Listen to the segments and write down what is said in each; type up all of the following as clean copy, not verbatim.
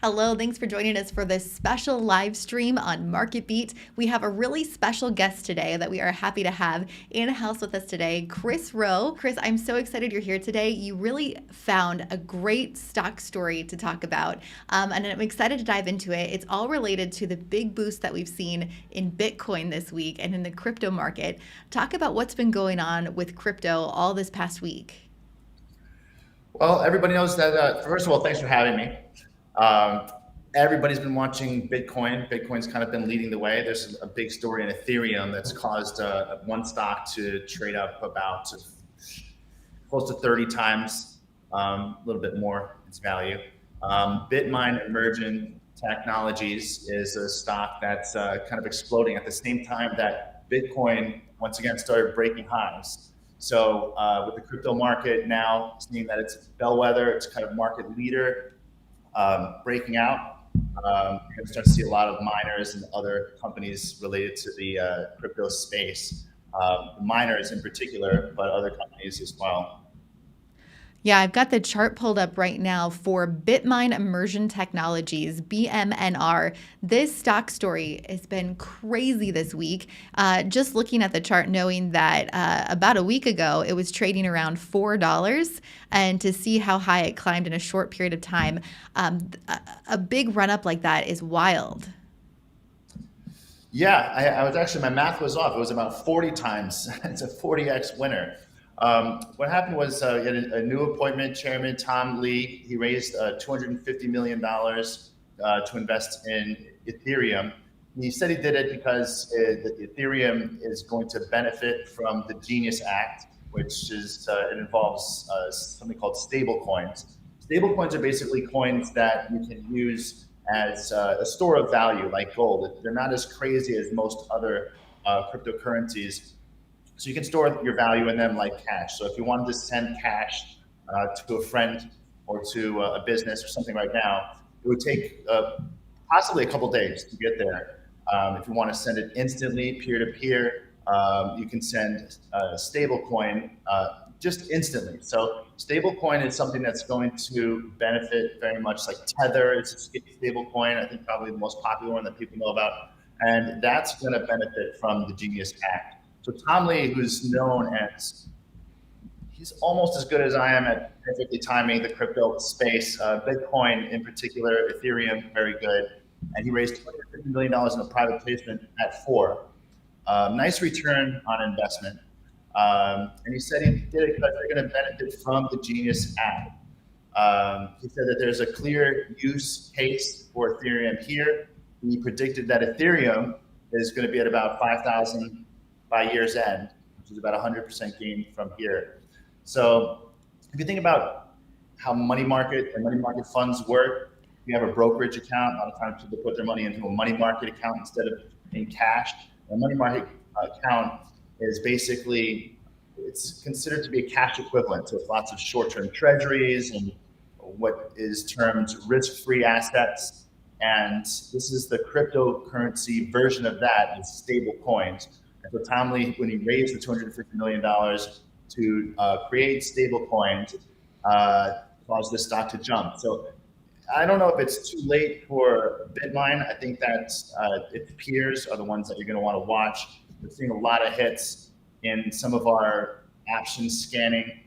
Hello, thanks for joining us for this special live stream on MarketBeat. We have a really special guest today that we are happy to have in house with us today, Chris Rowe. Chris, I'm so excited you're here today. You really found a great stock story to talk about, and I'm excited to dive into it. It's all related to the big boost that we've seen in Bitcoin this week and in the crypto market. Talk about what's been going on with crypto all this past week. Well, everybody knows that. First of all, thanks for having me. Um, Everybody's been watching Bitcoin. Bitcoin's kind of been leading the way. There's a big story in Ethereum that's caused one stock to trade up about close to 30 times, a little bit more its value. Bitmine Emerging Technologies is a stock that's kind of exploding at the same time that Bitcoin once again started breaking highs. So with the crypto market now seeing that it's bellwether, it's kind of market leader breaking out, you're going to start to see a lot of miners and other companies related to the crypto space. Miners in particular, but other companies as well. Yeah, I've got the chart pulled up right now for Bitmine Immersion Technologies, BMNR. This stock story has been crazy this week. Just looking at the chart, knowing that about a week ago it was trading around $4, and to see how high it climbed in a short period of time, a big run up like that is wild. Yeah, I was actually, my math was off. It was about 40 times. It's a 40x winner. What happened was he had a new appointment, Chairman Tom Lee. He raised $250 million to invest in Ethereum. He said he did it because Ethereum is going to benefit from the Genius Act, which is it involves something called stable coins. Stable coins are basically coins that you can use as a store of value, like gold. They're not as crazy as most other cryptocurrencies. So you can store your value in them like cash. So if you wanted to send cash to a friend or to a business or something right now, it would take possibly a couple days to get there. If you want to send it instantly, peer to peer, you can send a stable coin just instantly. So stable coin is something that's going to benefit very much, like Tether. It's a stable coin, I think probably the most popular one that people know about. And that's going to benefit from the Genius Act. So Tom Lee, who's known as, he's almost as good as I am at perfectly timing the crypto space, Bitcoin in particular, Ethereum, very good. And he raised $250 million in a private placement at four. Nice return on investment. And he said he did it because they're going to benefit from the Genius Act. He said that there's a clear use case for Ethereum here. He predicted that Ethereum is going to be at about 5,000 by year's end, which is about 100% gain from here. So if you think about how money market and money market funds work, you have a brokerage account. A lot of times people put their money into a money market account instead of in cash. A money market account is basically, it's considered to be a cash equivalent. So it's lots of short-term treasuries and what is termed risk-free assets. And this is the cryptocurrency version of that, is stable coins. And so Tom Lee, when he raised the $250 million to create stable coins, caused this stock to jump. So I don't know if it's too late for Bitmine. I think that its peers are the ones that you're going to want to watch. We're seeing a lot of hits in some of our option scanning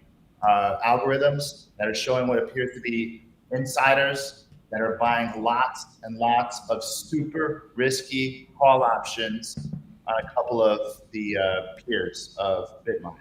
algorithms that are showing what appears to be insiders that are buying lots and lots of super risky call options on a couple of the peers of Bitmine.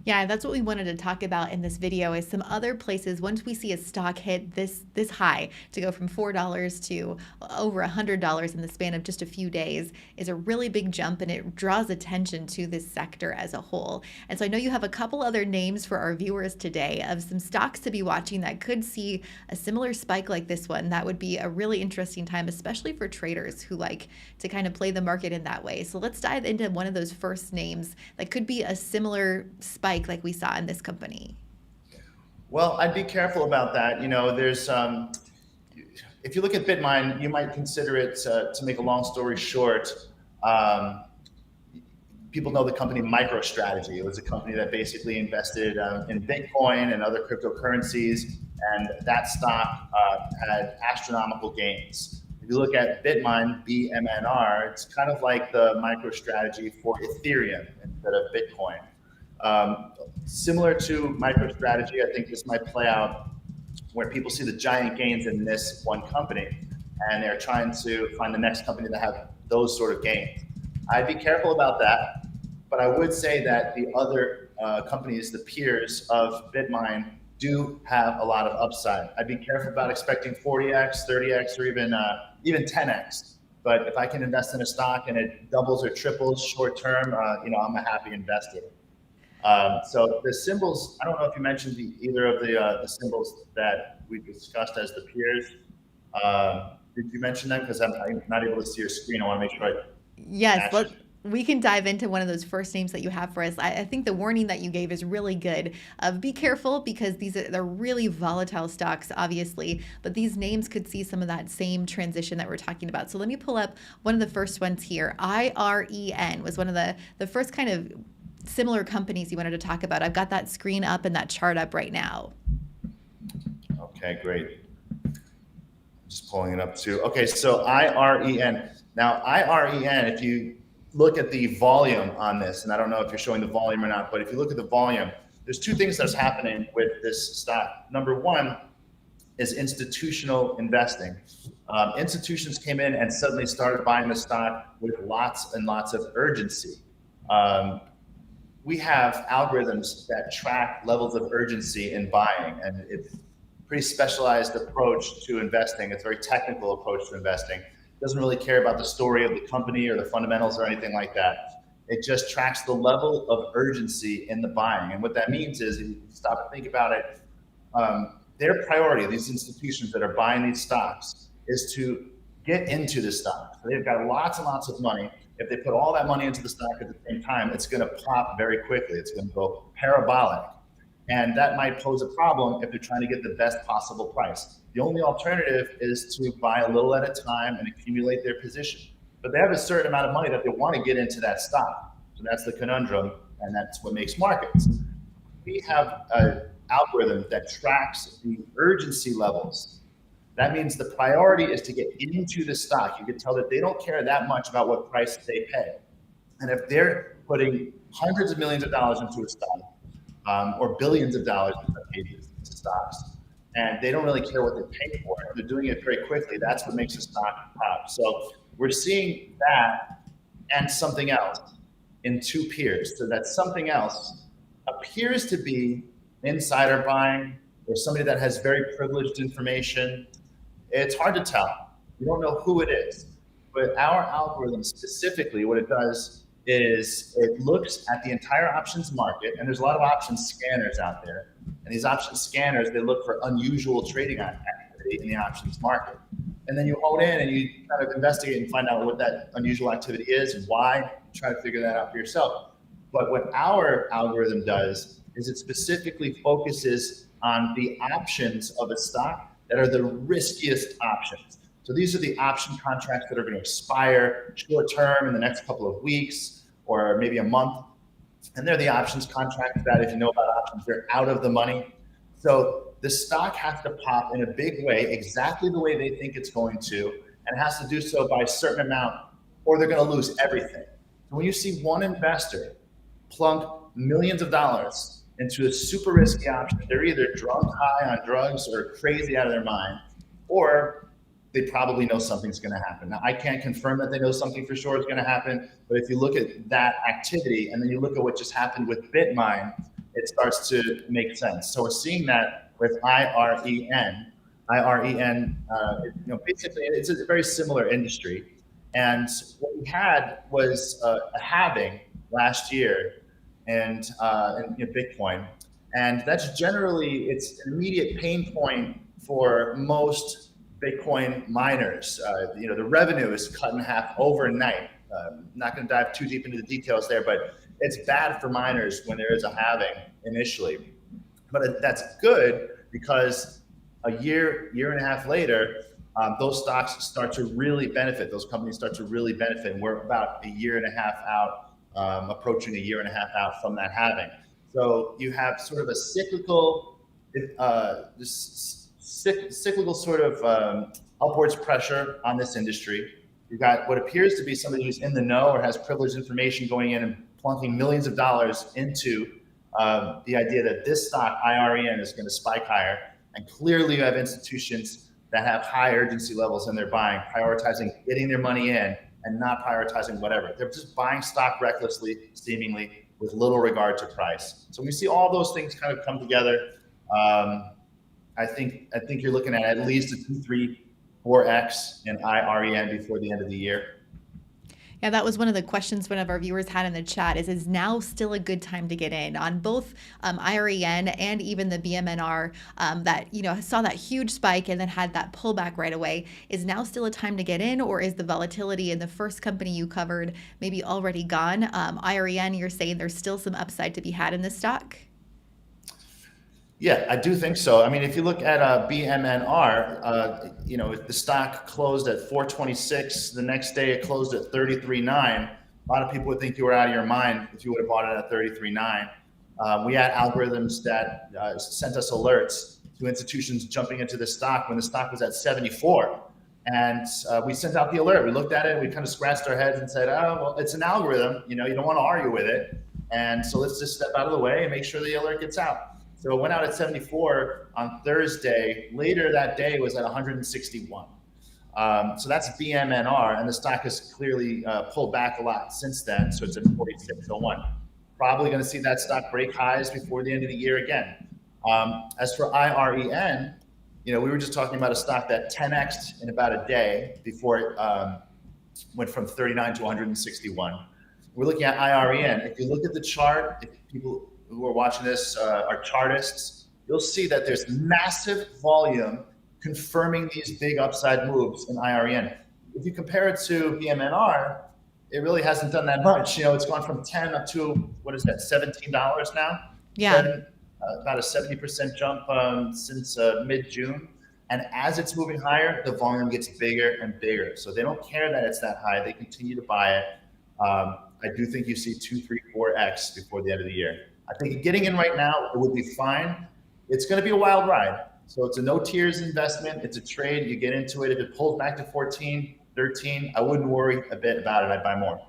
Yeah, that's what we wanted to talk about in this video is some other places once we see a stock hit this high to go from $4 to over $100 in the span of just a few days is a really big jump, and it draws attention to this sector as a whole. And so I know you have a couple other names for our viewers today of some stocks to be watching that could see a similar spike like this one. That would be a really interesting time, especially for traders who like to kind of play the market in that way. So let's dive into one of those first names that could be a similar spike like we saw in this company. Well, I'd be careful about that. You know, there's if you look at Bitmine, you might consider it, to make a long story short, um, people know the company MicroStrategy. It was a company that basically invested in Bitcoin and other cryptocurrencies. and that stock had astronomical gains. If you look at Bitmine, BMNR, it's kind of like the MicroStrategy for Ethereum instead of Bitcoin. Similar to MicroStrategy, I think this might play out where people see the giant gains in this one company and they're trying to find the next company that have those sort of gains. I'd be careful about that, but I would say that the other companies, the peers of Bitmine, do have a lot of upside. I'd be careful about expecting 40x, 30x, or even 10x. But if I can invest in a stock and it doubles or triples short term, I'm a happy investor. So the symbols, I don't know if you mentioned either of the symbols that we discussed as the peers. Did you mention them? Because I'm not able to see your screen. I want to make sure I Yes, match. we can dive into one of those first names that you have for us. I think the warning that you gave is really good. Be careful because they're really volatile stocks, obviously, but these names could see some of that same transition that we're talking about. So let me pull up one of the first ones here. IREN was one of the first kind of similar companies you wanted to talk about. I've got that screen up and that chart up right now. Okay, great. Just pulling it up too. Okay, so IREN. Now, IREN, if you look at the volume on this, and I don't know if you're showing the volume or not, but if you look at the volume, there's two things that's happening with this stock. Number one is institutional investing. Institutions came in and suddenly started buying the stock with lots and lots of urgency. We have algorithms that track levels of urgency in buying, and it's a pretty specialized approach to investing. It's a very technical approach to investing. It doesn't really care about the story of the company or the fundamentals or anything like that. It just tracks the level of urgency in the buying. And what that means is, if you stop and think about it, their priority, these institutions that are buying these stocks, is to get into the stock. So they've got lots and lots of money. If they put all that money into the stock at the same time, it's going to pop very quickly. It's going to go parabolic. And that might pose a problem if they're trying to get the best possible price. The only alternative is to buy a little at a time and accumulate their position. But they have a certain amount of money that they want to get into that stock. So that's the conundrum, and that's what makes markets. We have an algorithm that tracks the urgency levels. That means the priority is to get into the stock. You can tell that they don't care that much about what price they pay. And if they're putting hundreds of millions of dollars into a stock, or billions of dollars into stocks, and they don't really care what they pay for it, they're doing it very quickly, that's what makes a stock pop. So we're seeing that and something else in two peers. So that something else appears to be insider buying or somebody that has very privileged information. It's hard to tell. We don't know who it is. But our algorithm specifically, what it does is it looks at the entire options market, and there's a lot of options scanners out there. And these options scanners, they look for unusual trading activity in the options market. And then you hone in and you kind of investigate and find out what that unusual activity is and why, try to figure that out for yourself. But what our algorithm does is it specifically focuses on the options of a stock that are the riskiest options. So these are the option contracts that are going to expire short term in the next couple of weeks or maybe a month. And they're the options contracts that, if you know about options, they're out of the money. So the stock has to pop in a big way, exactly the way they think it's going to, and it has to do so by a certain amount, or they're going to lose everything. So when you see one investor plunk millions of dollars into a super risky option, they're either drunk, high on drugs, or crazy out of their mind, or they probably know something's going to happen. Now, I can't confirm that they know something for sure is going to happen, but if you look at that activity and then you look at what just happened with Bitmine, it starts to make sense. So we're seeing that with IREN. Basically, it's a very similar industry. And what we had was a halving last year in Bitcoin. And that's generally, it's an immediate pain point for most Bitcoin miners. The revenue is cut in half overnight. Not going to dive too deep into the details there, but it's bad for miners when there is a halving initially. But that's good because a year and a half later, those stocks start to really benefit. Those companies start to really benefit. And we're about a year and a half out, approaching a year and a half out from that halving. So you have sort of a cyclical this cyclical sort of upwards pressure on this industry. You've got what appears to be somebody who's in the know or has privileged information going in and plunking millions of dollars into the idea that this stock, IREN, is going to spike higher. And clearly you have institutions that have high urgency levels in their buying, prioritizing getting their money in and not prioritizing whatever. They're just buying stock recklessly, seemingly, with little regard to price. So when we see all those things kind of come together, I think you're looking at least a 2, 3, 4x in IREN before the end of the year. Yeah, that was one of the questions one of our viewers had in the chat is now still a good time to get in on both IREN and even the BMNR that, saw that huge spike and then had that pullback right away. Is now still a time to get in, or is the volatility in the first company you covered maybe already gone? IREN, you're saying there's still some upside to be had in this stock? Yeah, I do think so. I mean, if you look at BMNR, if the stock closed at 426, the next day it closed at 33.9. A lot of people would think you were out of your mind if you would have bought it at 33.9. We had algorithms that sent us alerts to institutions jumping into the stock when the stock was at 74. And we sent out the alert. We looked at it, we kind of scratched our heads and said, oh, well, it's an algorithm. You don't want to argue with it. And so let's just step out of the way and make sure the alert gets out. So it went out at 74 on Thursday. Later that day was at 161. So that's BMNR, and the stock has clearly pulled back a lot since then. So it's at 46.01. Probably going to see that stock break highs before the end of the year again. As for IREN, we were just talking about a stock that 10x'd in about a day before it went from 39 to 161. We're looking at IREN. If you look at the chart, if people who are watching this are chartists, you'll see that there's massive volume confirming these big upside moves in IREN. If you compare it to BMNR, it really hasn't done that much. It's gone from 10 up to, what is that, $17 now? Yeah. About a 70% jump since mid-June. And as it's moving higher, the volume gets bigger and bigger. So they don't care that it's that high. They continue to buy it. I do think you see 2, 3, 4x before the end of the year. I think getting in right now, it would be fine. It's going to be a wild ride. So it's a no tears investment. It's a trade. You get into it. If it pulls back to 14, 13, I wouldn't worry a bit about it. I'd buy more.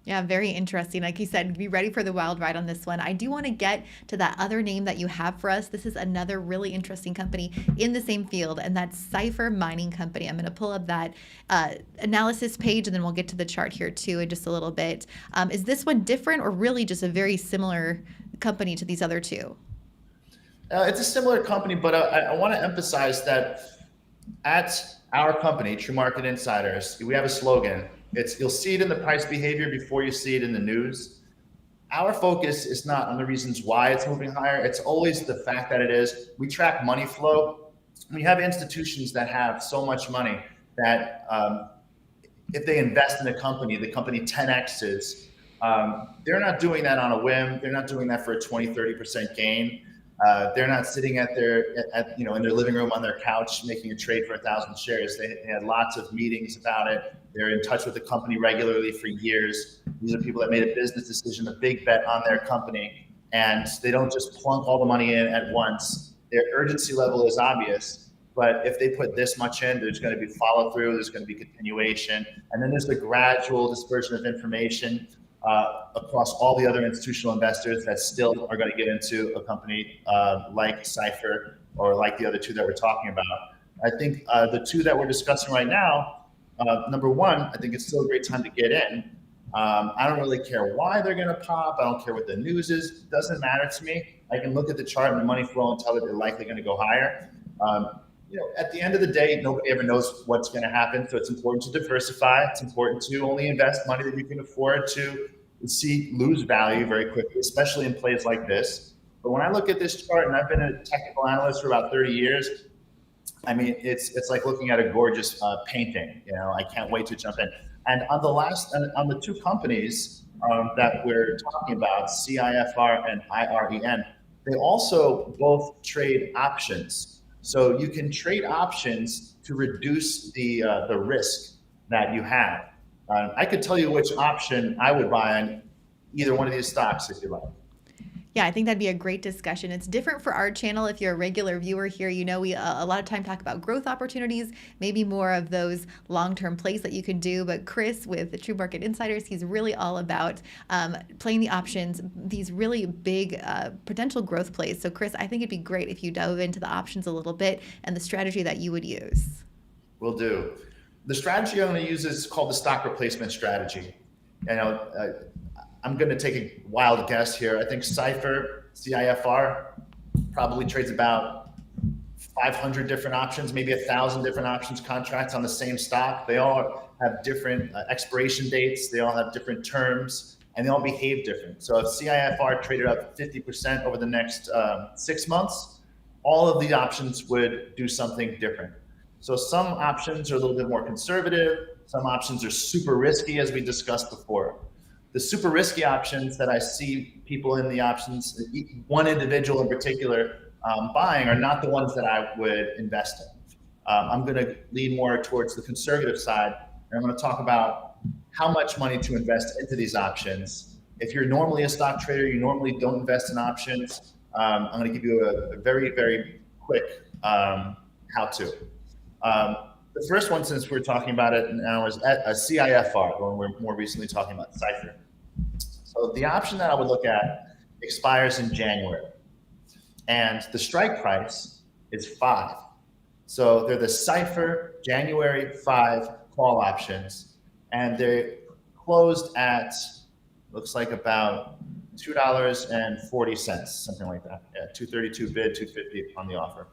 Yeah, very interesting. Like you said, be ready for the wild ride on this one. I do want to get to that other name that you have for us. This is another really interesting company in the same field, and that's Cipher Mining Company. I'm going to pull up that analysis page, and then we'll get to the chart here too in just a little bit. Is this one different or really just a very similar company to these other two? It's a similar company, but I want to emphasize that at our company, True Market Insiders, we have a slogan. You'll see it in the price behavior before you see it in the news. Our focus is not on the reasons why it's moving higher. It's always the fact that it is. We track money flow. We have institutions that have so much money that if they invest in a company, the company 10x's. They're not doing that on a whim. They're not doing that for a 20, 30% gain. They're not sitting in their living room on their couch making a trade for 1,000 shares. They had lots of meetings about it. They're in touch with the company regularly for years. These are people that made a business decision, a big bet on their company, and they don't just plunk all the money in at once. Their urgency level is obvious, but if they put this much in, there's going to be follow through, there's going to be continuation, and then there's the gradual dispersion of information across all the other institutional investors that still are going to get into a company like Cipher or like the other two that we're talking about. I think the two that we're discussing right now, number one, I think it's still a great time to get in. I don't really care why they're going to pop. I don't care what the news is. It doesn't matter to me. I can look at the chart and the money flow and tell that they're likely going to go higher. At the end of the day, nobody ever knows what's going to happen. So it's important to diversify. It's important to only invest money that you can afford to lose value very quickly, especially in plays like this. But when I look at this chart, and I've been a technical analyst for about 30 years, I mean, it's like looking at a gorgeous painting. I can't wait to jump in. And on the two companies that we're talking about, CIFR and IREN, they also both trade options. So you can trade options to reduce the risk that you have. I could tell you which option I would buy on either one of these stocks if you like. Yeah, I think that'd be a great discussion. It's different for our channel. If you're a regular viewer here, you know we a lot of time talk about growth opportunities, maybe more of those long-term plays that you can do. But Chris, with the True Market Insiders, he's really all about playing the options, these really big potential growth plays. So Chris, I think it'd be great if you dove into the options a little bit and the strategy that you would use. Will do. The strategy I'm going to use is called the stock replacement strategy. You know, I'm going to take a wild guess here. I think CIFR probably trades about 500 different options, maybe 1,000 different options contracts on the same stock. They all have different expiration dates. They all have different terms, and they all behave different. So if CIFR traded up 50% over the next 6 months, all of the options would do something different. So some options are a little bit more conservative. Some options are super risky, as we discussed before. The super risky options that I see people in the options, one individual in particular, buying are not the ones that I would invest in. I'm going to lean more towards the conservative side, and I'm going to talk about how much money to invest into these options. If you're normally a stock trader, you normally don't invest in options. I'm going to give you a very, very quick how-to. The first one, since we're talking about it now, is a CIFR, when we're more recently talking about Cipher. So the option that I would look at expires in January, and the strike price is 5. So they're the Cipher January 5 call options, and they're closed at, looks like about $2.40, something like that. Yeah, 232 bid, 250 on the offer.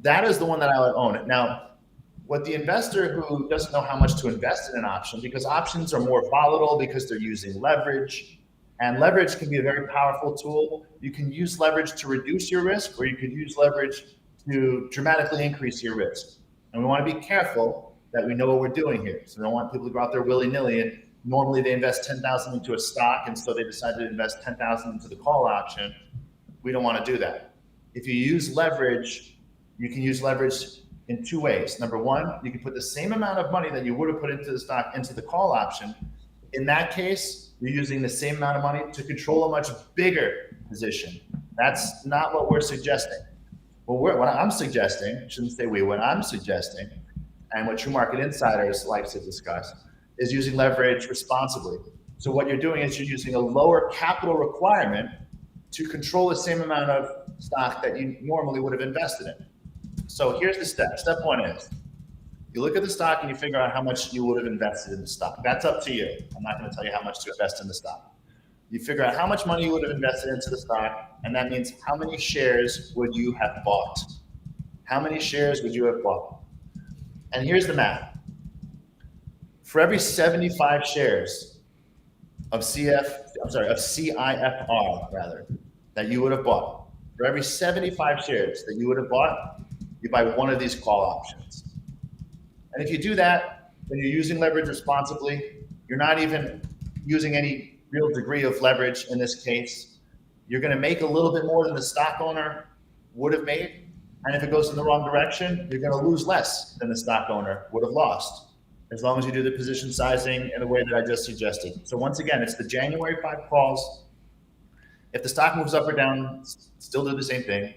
That is the one that I would own. Now, what the investor who doesn't know how much to invest in an option, because options are more volatile because they're using leverage, and leverage can be a very powerful tool. You can use leverage to reduce your risk, or you could use leverage to dramatically increase your risk. And we want to be careful that we know what we're doing here. So we don't want people to go out there willy-nilly, and normally they invest 10,000 into a stock, and so they decided to invest 10,000 into the call option. We don't want to do that. If you use leverage, you can use leverage in 2 ways. Number one, you can put the same amount of money that you would have put into the stock into the call option. In that case, you're using the same amount of money to control a much bigger position. That's not what we're suggesting. What I'm suggesting, I shouldn't say we, what I'm suggesting, and what True Market Insiders likes to discuss, is using leverage responsibly. So what you're doing is you're using a lower capital requirement to control the same amount of stock that you normally would have invested in. So here's the step. Step one is you look at the stock and you figure out how much you would have invested in the stock. That's up to you. I'm not going to tell you how much to invest in the stock. You figure out how much money you would have invested into the stock, and that means how many shares would you have bought? How many shares would you have bought? And here's the math. For every 75 shares of CIFR rather, that you would have bought, for every 75 shares that you would have bought, you buy one of these call options. And if you do that, then you're using leverage responsibly. You're not even using any real degree of leverage in this case. You're going to make a little bit more than the stock owner would have made. And if it goes in the wrong direction, you're going to lose less than the stock owner would have lost, as long as you do the position sizing in the way that I just suggested. So once again, it's the January 5 calls. If the stock moves up or down, still do the same thing.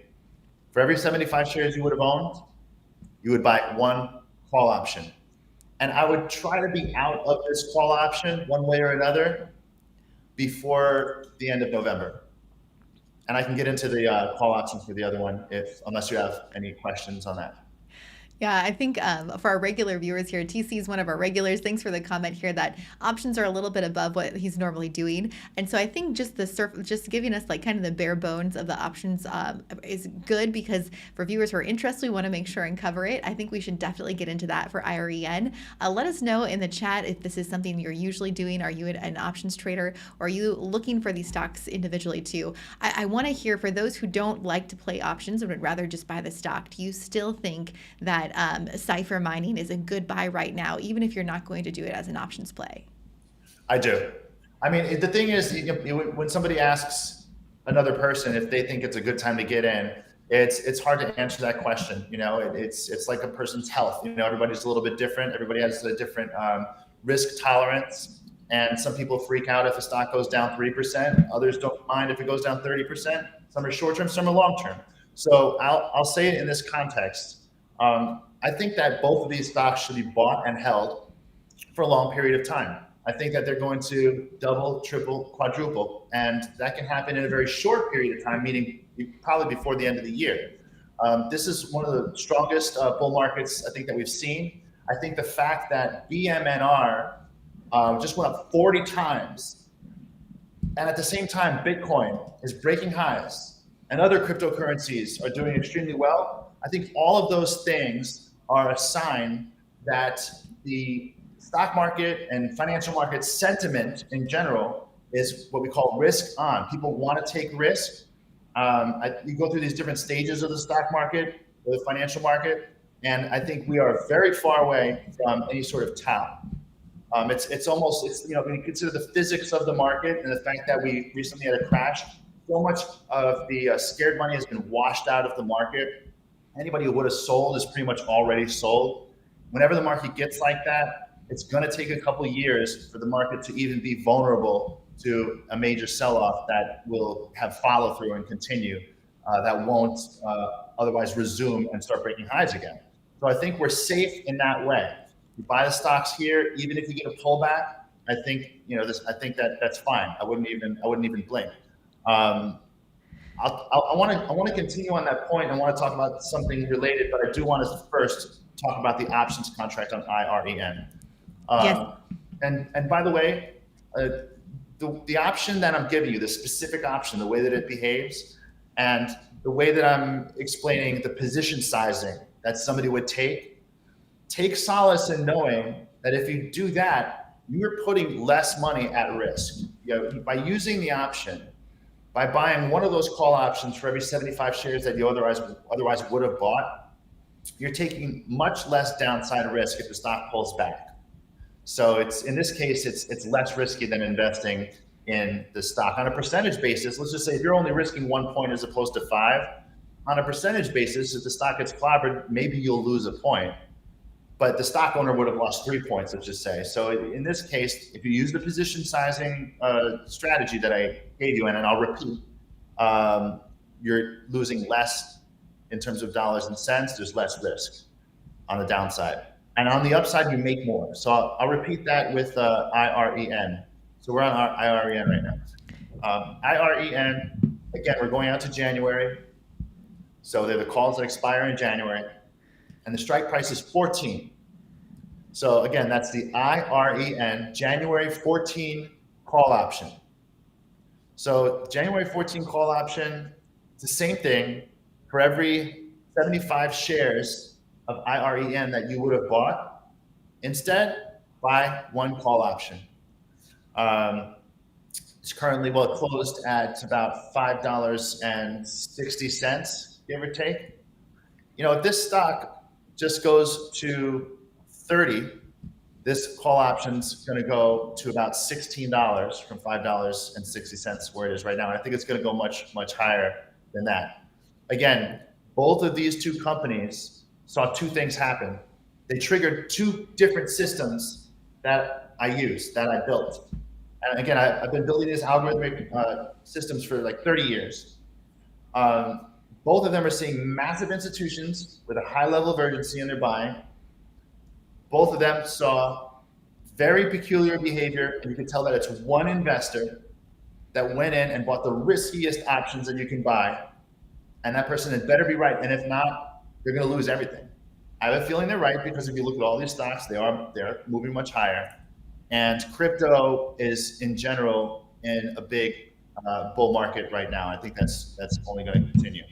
For every 75 shares you would have owned, you would buy one call option. And I would try to be out of this call option one way or another before the end of November. And I can get into the call option for the other one unless you have any questions on that. Yeah, I think for our regular viewers here, TC is one of our regulars. Thanks for the comment here that options are a little bit above what he's normally doing. And so I think just just giving us like kind of the bare bones of the options is good, because for viewers who are interested, we want to make sure and cover it. I think we should definitely get into that for IREN. Let us know in the chat if this is something you're usually doing. Are you an options trader, or are you looking for these stocks individually too? I want to hear, for those who don't like to play options and would rather just buy the stock, do you still think that Cipher mining is a good buy right now, even if you're not going to do it as an options play? I do. I mean, the thing is, when somebody asks another person if they think it's a good time to get in, it's hard to answer that question. You know, it's like a person's health. You know, everybody's a little bit different. Everybody has a different risk tolerance, and some people freak out if a stock goes down 3%. Others don't don't mind if it goes down 30%. Some are short term, some are long term. So I'll say it in this context. I think that both of these stocks should be bought and held for a long period of time. I think that they're going to double, triple, quadruple, and that can happen in a very short period of time, meaning probably before the end of the year. This is one of the strongest bull markets I think that we've seen. I think the fact that BMNR just went up 40 times, and at the same time, Bitcoin is breaking highs, and other cryptocurrencies are doing extremely well. I think all of those things are a sign that the stock market and financial market sentiment in general is what we call risk on. People want to take risk. You go through these different stages of the stock market or the financial market, and I think we are very far away from any sort of top. It's almost, when you consider the physics of the market and the fact that we recently had a crash, so much of the scared money has been washed out of the market. Anybody who would have sold is pretty much already sold. Whenever the market gets like that, it's going to take a couple of years for the market to even be vulnerable to a major sell-off that will have follow-through and continue, that won't otherwise resume and start breaking highs again. So I think we're safe in that way. You buy the stocks here, even if you get a pullback, I think I think that's fine. I wouldn't even blink. I want to continue on that point. I want to talk about something related, but I do want to first talk about the options contract on IREN. Yes. And by the way, the option that I'm giving you, the specific option, the way that it behaves, and the way that I'm explaining the position sizing that somebody would take solace in knowing that if you do that, you're putting less money at risk. By using the option, by buying one of those call options for every 75 shares that you otherwise would have bought, you're taking much less downside risk if the stock pulls back. So in this case, it's less risky than investing in the stock. On a percentage basis, let's just say if you're only risking 1 point as opposed to 5, on a percentage basis, if the stock gets clobbered, maybe you'll lose a point. But the stock owner would have lost 3 points, let's just say. So in this case, if you use the position sizing strategy that I gave you, and I'll repeat, you're losing less in terms of dollars and cents. There's less risk on the downside. And on the upside, you make more. So I'll repeat that with IREN. So we're on our IREN right now. IREN, again, we're going out to January. So they're the calls that expire in January. And the strike price is 14. So again, that's the IREN January 14 call option. So January 14 call option, it's the same thing for every 75 shares of IREN that you would have bought. Instead, buy one call option. It's currently, it closed at about $5.60, give or take. If this stock just goes to 30, this call option's going to go to about $16 from $5.60 where it is right now. And I think it's going to go much, much higher than that. Again, both of these two companies saw two things happen. They triggered two different systems that I used, that I built. And again, I've been building these algorithmic systems for like 30 years. Both of them are seeing massive institutions with a high level of urgency in their buying. Both of them saw very peculiar behavior, and you can tell that it's one investor that went in and bought the riskiest options that you can buy. And that person had better be right. And if not, they're going to lose everything. I have a feeling they're right, because if you look at all these stocks, they're moving much higher. And crypto is in general in a big bull market right now. I think that's only going to continue.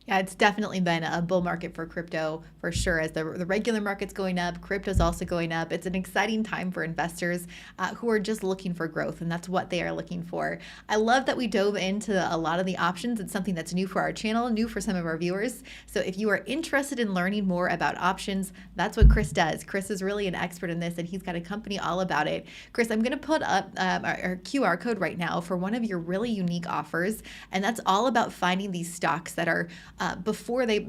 Yeah, it's definitely been a bull market for crypto for sure. As the regular market's going up, crypto's also going up. It's an exciting time for investors who are just looking for growth, and that's what they are looking for. I love that we dove into a lot of the options. It's something that's new for our channel, new for some of our viewers. So if you are interested in learning more about options, that's what Chris does. Chris is really an expert in this, and he's got a company all about it. Chris, I'm going to put up our QR code right now for one of your really unique offers, and that's all about finding these stocks that are before they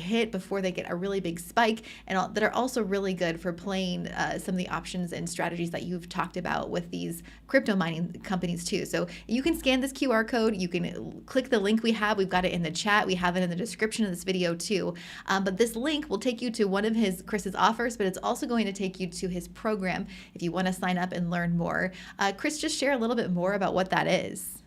hit, before they get a really big spike, and that are also really good for playing some of the options and strategies that you've talked about with these crypto mining companies too. So you can scan this QR code. You can click the link we have. We've got it in the chat. We have it in the description of this video too. But this link will take you to one of Chris's offers, but it's also going to take you to his program if you want to sign up and learn more. Chris, just share a little bit more about what that is.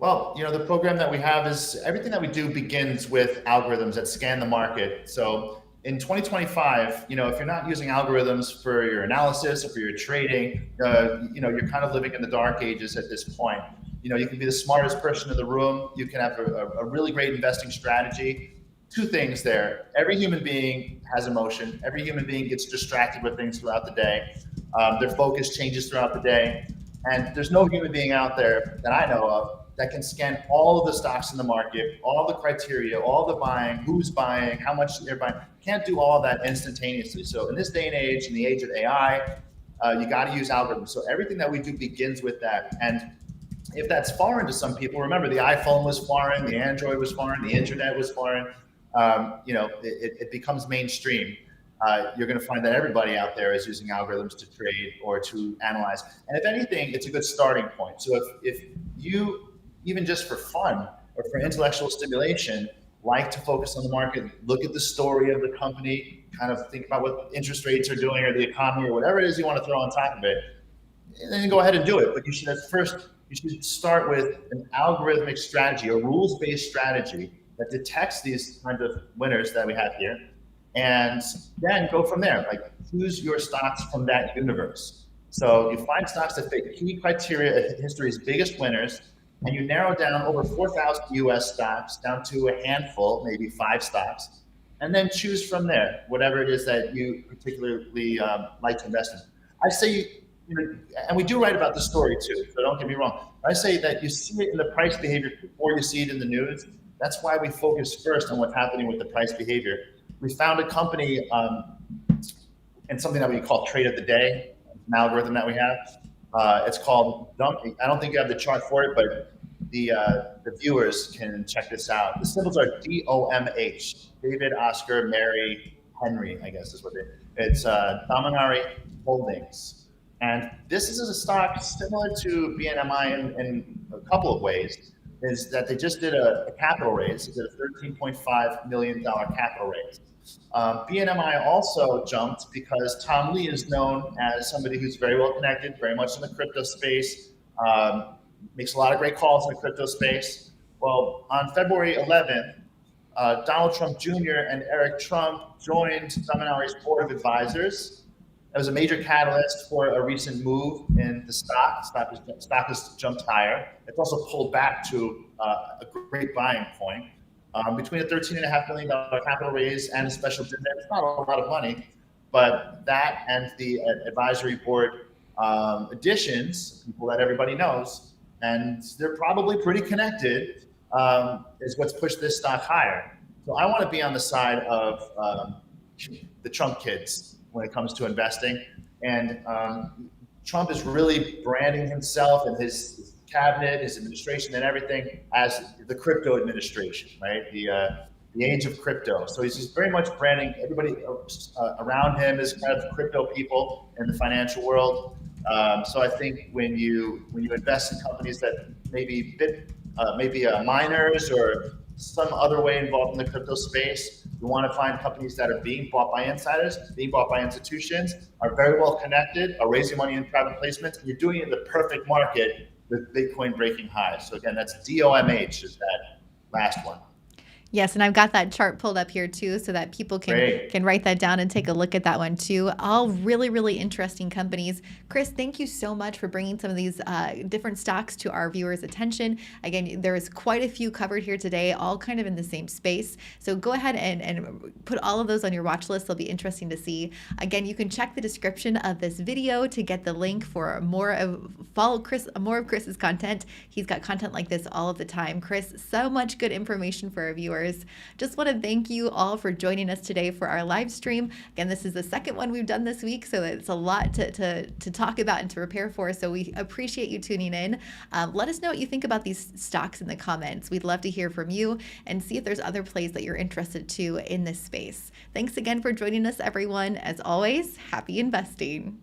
Well, the program that we have is everything that we do begins with algorithms that scan the market. So in 2025, if you're not using algorithms for your analysis or for your trading, you're kind of living in the dark ages at this point. You can be the smartest person in the room. You can have a really great investing strategy. Two things there. Every human being has emotion. Every human being gets distracted with things throughout the day. Their focus changes throughout the day. And there's no human being out there that I know of that can scan all of the stocks in the market, all the criteria, all the buying, who's buying, how much they're buying. Can't do all of that instantaneously. So in this day and age, in the age of AI, you got to use algorithms. So everything that we do begins with that. And if that's foreign to some people, remember the iPhone was foreign, the Android was foreign, the internet was foreign. It becomes mainstream. You're going to find that everybody out there is using algorithms to trade or to analyze. And if anything, it's a good starting point. So if you, even just for fun or for intellectual stimulation, like to focus on the market, look at the story of the company, kind of think about what interest rates are doing or the economy or whatever it is you want to throw on top of it, and then go ahead and do it. But you should start with an algorithmic strategy, a rules-based strategy that detects these kind of winners that we have here, and then go from there. Like, choose your stocks from that universe. So you find stocks that fit key criteria of history's biggest winners, and you narrow down over 4,000 US stocks down to a handful, maybe 5 stocks, and then choose from there, whatever it is that you particularly like to invest in. I say, and we do write about the story too, so don't get me wrong. I say that you see it in the price behavior before you see it in the news. That's why we focus first on what's happening with the price behavior. We found a company and something that we call trade of the day, an algorithm that we have. It's called Dump. I don't think you have the chart for it, but the viewers can check this out. The symbols are DOMH, David, Oscar, Mary, Henry, I guess is what it's Dominari Holdings. And this is a stock similar to BNMI in a couple of ways, is that they just did a capital raise. They did a $13.5 million capital raise. BNMI also jumped because Tom Lee is known as somebody who's very well connected, very much in the crypto space, makes a lot of great calls in the crypto space. Well, on February 11th, Donald Trump Jr. and Eric Trump joined Dominari's board of advisors. It was a major catalyst for a recent move in the stock. Stock has jumped higher. It's also pulled back to a great buying point. Between a $13.5 million capital raise and a special dividend, it's not a lot of money, but that and the advisory board additions, people that everybody knows, and they're probably pretty connected, is what's pushed this stock higher. So I want to be on the side of the Trump kids when it comes to investing. And Trump is really branding himself and his cabinet, his administration and everything as the crypto administration, right? The age of crypto. So he's just very much branding everybody around him as kind of crypto people in the financial world. So I think when you invest in companies that maybe miners or some other way involved in the crypto space, you want to find companies that are being bought by insiders, being bought by institutions, are very well connected, are raising money in private placements, and you're doing it in the perfect market with Bitcoin breaking highs. So again, that's DOMH is that last one. Yes, and I've got that chart pulled up here too, so that people can write that down and take a look at that one too. All really, really interesting companies. Chris, thank you so much for bringing some of these different stocks to our viewers' attention. Again, there is quite a few covered here today, all kind of in the same space. So go ahead and put all of those on your watch list. They'll be interesting to see. Again, you can check the description of this video to get the link for more of Chris's content. He's got content like this all of the time. Chris, so much good information for our viewers. yours. Just want to thank you all for joining us today for our live stream. Again, this is the second one we've done this week, so it's a lot to talk about and to prepare for. So we appreciate you tuning in. Let us know what you think about these stocks in the comments. We'd love to hear from you and see if there's other plays that you're interested to in this space. Thanks again for joining us, everyone. As always, happy investing.